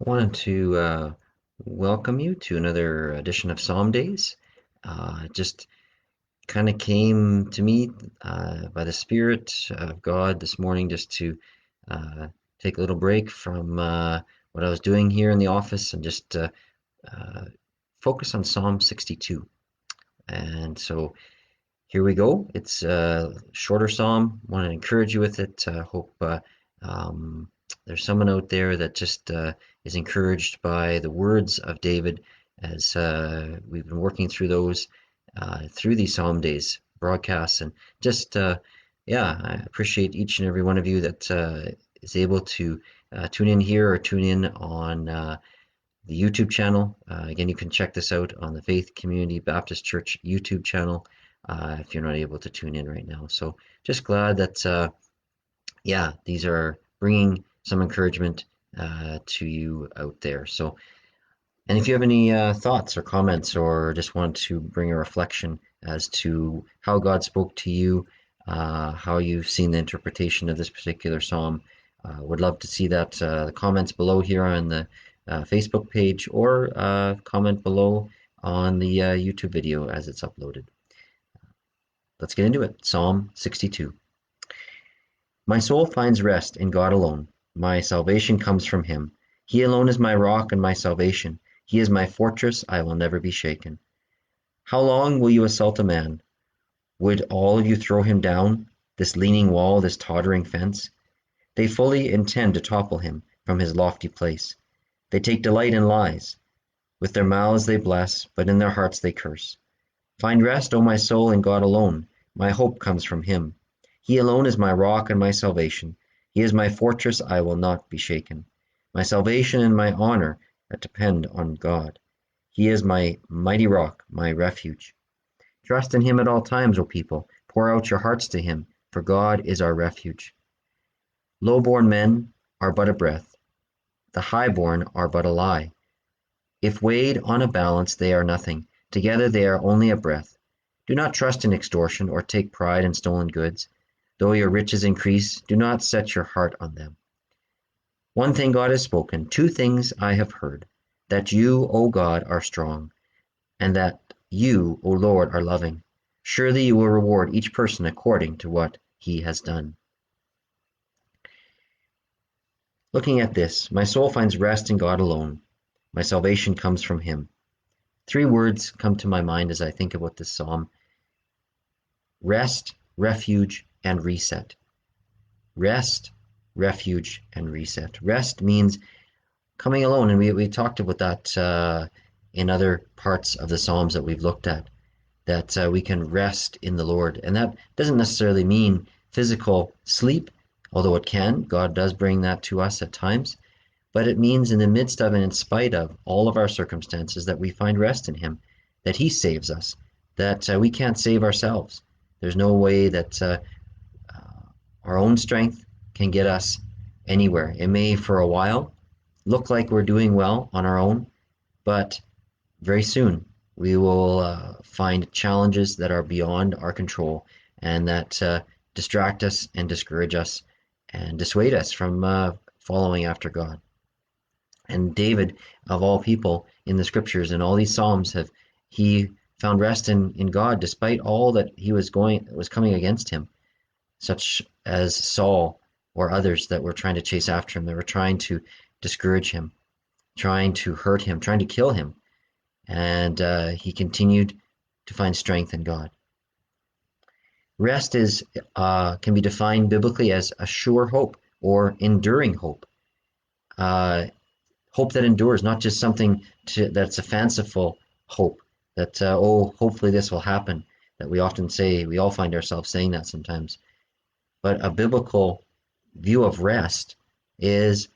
I wanted to welcome you to another edition of Psalm Days. Just kind of came to me by the Spirit of God this morning just to uh, take a little break from what I was doing here in the office and just uh, focus on Psalm 62. And so here we go. It's a shorter psalm. Want to encourage you with it. Hope um, there's someone out there that just is encouraged by the words of David as we've been working through those through these Psalm Days broadcasts. And just, yeah, I appreciate each and every one of you that is able to tune in here or tune in on the YouTube channel. Again, you can check this out on the Faith Community Baptist Church YouTube channel if you're not able to tune in right now. So just glad that, yeah, these are bringing some encouragement to you out there. So, and if you have any thoughts or comments or just want to bring a reflection as to how God spoke to you, how you've seen the interpretation of this particular psalm, would love to see that. The comments below here on the Facebook page or comment below on the YouTube video as it's uploaded. Let's get into it. Psalm 62. My soul finds rest in God alone. My salvation comes from him. He alone is my rock and my salvation. He is my fortress. I will never be shaken. How long will you assault a man? Would all of you throw him down? This leaning wall, this tottering fence? They fully intend to topple him from his lofty place. They take delight in lies. With their mouths they bless, but in their hearts they curse. Find rest, O my soul, in God alone. My hope comes from him. He alone is my rock and my salvation. He is my fortress, I will not be shaken. My salvation and my honor depend on God. He is my mighty rock, my refuge. Trust in him at all times, O people. Pour out your hearts to him, for God is our refuge. Low-born men are but a breath. The high-born are but a lie. If weighed on a balance, they are nothing. Together they are only a breath. Do not trust in extortion, or take pride in stolen goods. Though your riches increase, do not set your heart on them. One thing God has spoken, two things I have heard, that you, O God, are strong, and that you, O Lord, are loving. Surely you will reward each person according to what he has done. Looking at this, my soul finds rest in God alone. My salvation comes from him. Three words come to my mind as I think about this psalm: rest, refuge, and reset. Rest, refuge, and reset. Rest means coming alone, and we talked about that in other parts of the Psalms that we've looked at, that we can rest in the Lord. And that doesn't necessarily mean physical sleep, although it can. God does bring that to us at times. But it means in the midst of and in spite of all of our circumstances that we find rest in him, that he saves us, that we can't save ourselves. There's no way that our own strength can get us anywhere. It may, for a while, look like we're doing well on our own, but very soon we will find challenges that are beyond our control and that distract us and discourage us and dissuade us from following after God. And David, of all people in the scriptures and all these psalms, have he found rest in God despite all that he was coming against him, such as Saul or others that were trying to chase after him, that were trying to discourage him, trying to hurt him, trying to kill him. And he continued to find strength in God. Rest is can be defined biblically as a sure hope or enduring hope. Uh, Hope that endures, not just something that's a fanciful hope that, oh, hopefully this will happen, that we often say, we all find ourselves saying that sometimes. But a biblical view of rest is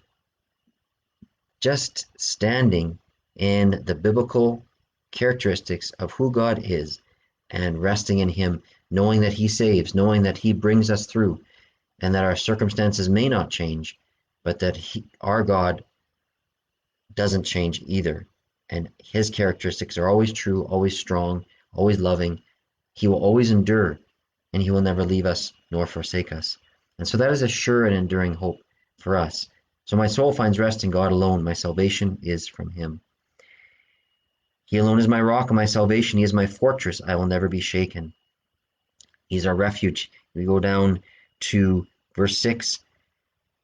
just standing in the biblical characteristics of who God is and resting in him, knowing that he saves, knowing that he brings us through, and that our circumstances may not change, but that our God doesn't change either. And his characteristics are always true, always strong, always loving. He will always endure, and he will never leave us nor forsake us. And so that is a sure and enduring hope for us. So my soul finds rest in God alone. My salvation is from him. He alone is my rock and my salvation. He is my fortress. I will never be shaken. He's our refuge. We go down to verse 6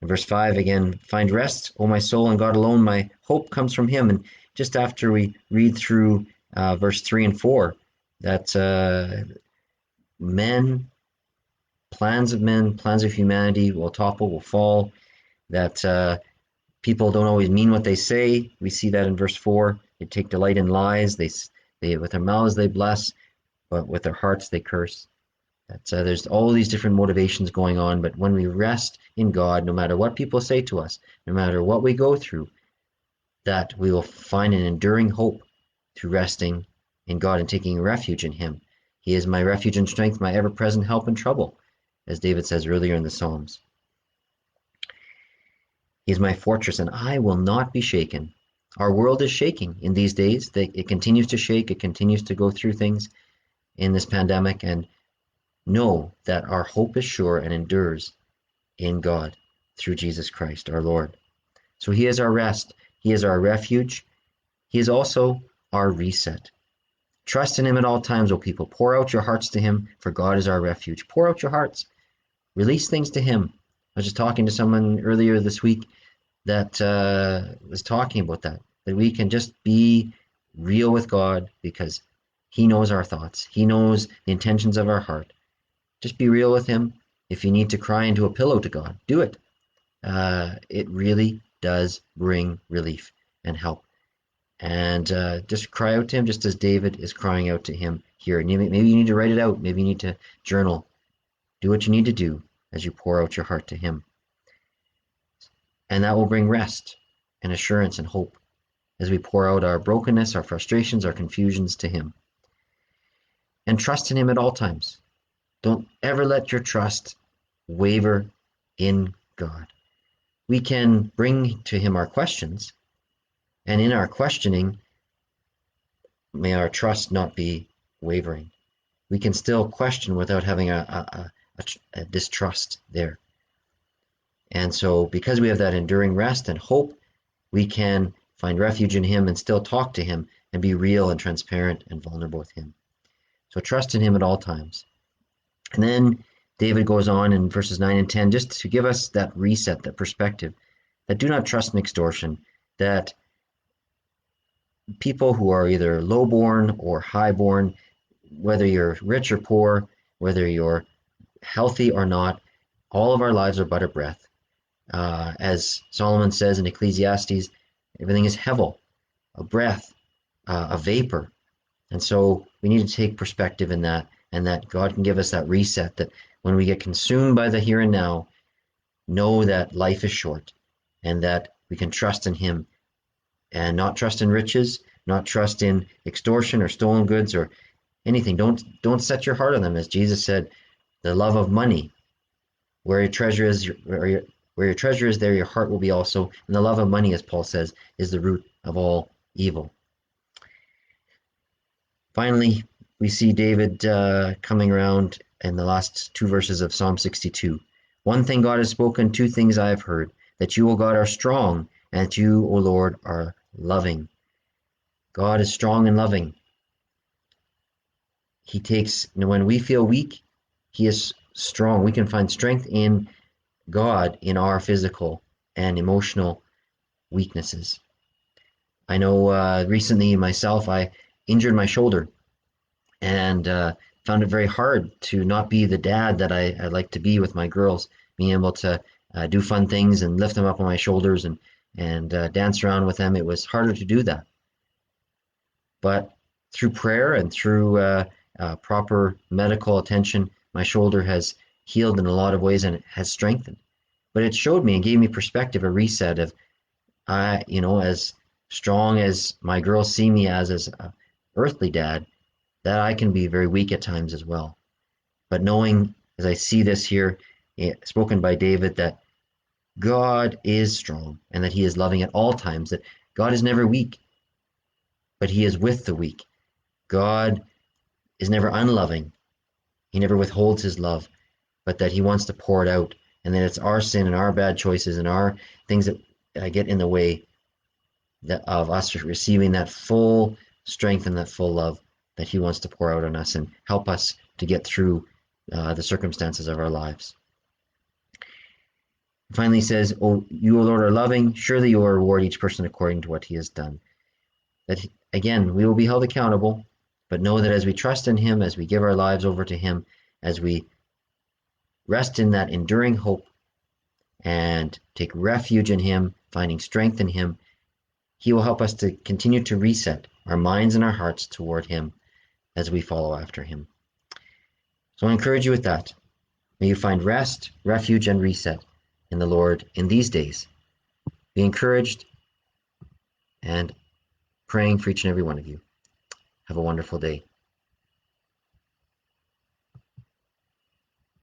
and verse 5 again. Find rest, O my soul, in God alone. My hope comes from him. And just after we read through verse 3 and 4, that plans of humanity will topple, will fall, that people don't always mean what they say. We see that in verse 4. They take delight in lies. They with their mouths they bless, but with their hearts they curse. There's all these different motivations going on, but when we rest in God, no matter what people say to us, no matter what we go through, that we will find an enduring hope through resting in God and taking refuge in him. He is my refuge and strength, my ever-present help in trouble, as David says earlier in the Psalms. He is my fortress, and I will not be shaken. Our world is shaking in these days. It continues to shake. It continues to go through things in this pandemic, and know that our hope is sure and endures in God through Jesus Christ, our Lord. So he is our rest. He is our refuge. He is also our reset. Trust in him at all times, O people. Pour out your hearts to him, for God is our refuge. Pour out your hearts. Release things to him. I was just talking to someone earlier this week that was talking about that we can just be real with God because he knows our thoughts. He knows the intentions of our heart. Just be real with him. If you need to cry into a pillow to God, do it. It really does bring relief and help. And just cry out to him, just as David is crying out to him here. And maybe you need to write it out. Maybe you need to journal. Do what you need to do as you pour out your heart to him. And that will bring rest and assurance and hope as we pour out our brokenness, our frustrations, our confusions to him. And trust in him at all times. Don't ever let your trust waver in God. We can bring to him our questions, and in our questioning, may our trust not be wavering. We can still question without having a distrust there. And so, because we have that enduring rest and hope, we can find refuge in him and still talk to him and be real and transparent and vulnerable with him. So trust in him at all times. And then David goes on in verses 9 and 10 just to give us that reset, that perspective, that do not trust in extortion, that people who are either low-born or high-born, whether you're rich or poor, whether you're healthy or not, all of our lives are but a breath. As Solomon says in Ecclesiastes, everything is hevel, a breath, a vapor. And so we need to take perspective in that, and that God can give us that reset, that when we get consumed by the here and now, know that life is short and that we can trust in him and not trust in riches, not trust in extortion or stolen goods or anything. Don't set your heart on them. As Jesus said, the love of money, where your treasure is, where your treasure is, there your heart will be also. And the love of money, as Paul says, is the root of all evil. Finally, we see David coming around in the last two verses of Psalm 62. One thing God has spoken, two things I have heard, that you, O God, are strong, and that you, O Lord, are loving. God is strong and loving. He takes, when we feel weak, he is strong. We can find strength in God in our physical and emotional weaknesses. I know recently myself, I injured my shoulder and found it very hard to not be the dad that I like to be with my girls, being able to do fun things and lift them up on my shoulders and dance around with them. It was harder to do that. But through prayer and through proper medical attention, my shoulder has healed in a lot of ways and it has strengthened. But it showed me and gave me perspective, a reset of, as strong as my girls see me as an earthly dad, that I can be very weak at times as well. But knowing, as I see this here, spoken by David, that God is strong and that he is loving at all times, that God is never weak, but he is with the weak. God is never unloving. He never withholds his love, but that he wants to pour it out, and that it's our sin and our bad choices and our things that get in the way of us receiving that full strength and that full love that He wants to pour out on us and help us to get through the circumstances of our lives. Finally, he says, "Oh, you, O Lord, are loving. Surely you will reward each person according to what he has done." That again, we will be held accountable, but know that as we trust in Him, as we give our lives over to Him, as we rest in that enduring hope and take refuge in Him, finding strength in Him, He will help us to continue to reset our minds and our hearts toward Him as we follow after Him. So I encourage you with that. May you find rest, refuge, and reset in the Lord in these days. Be encouraged, and praying for each and every one of you. Have a wonderful day.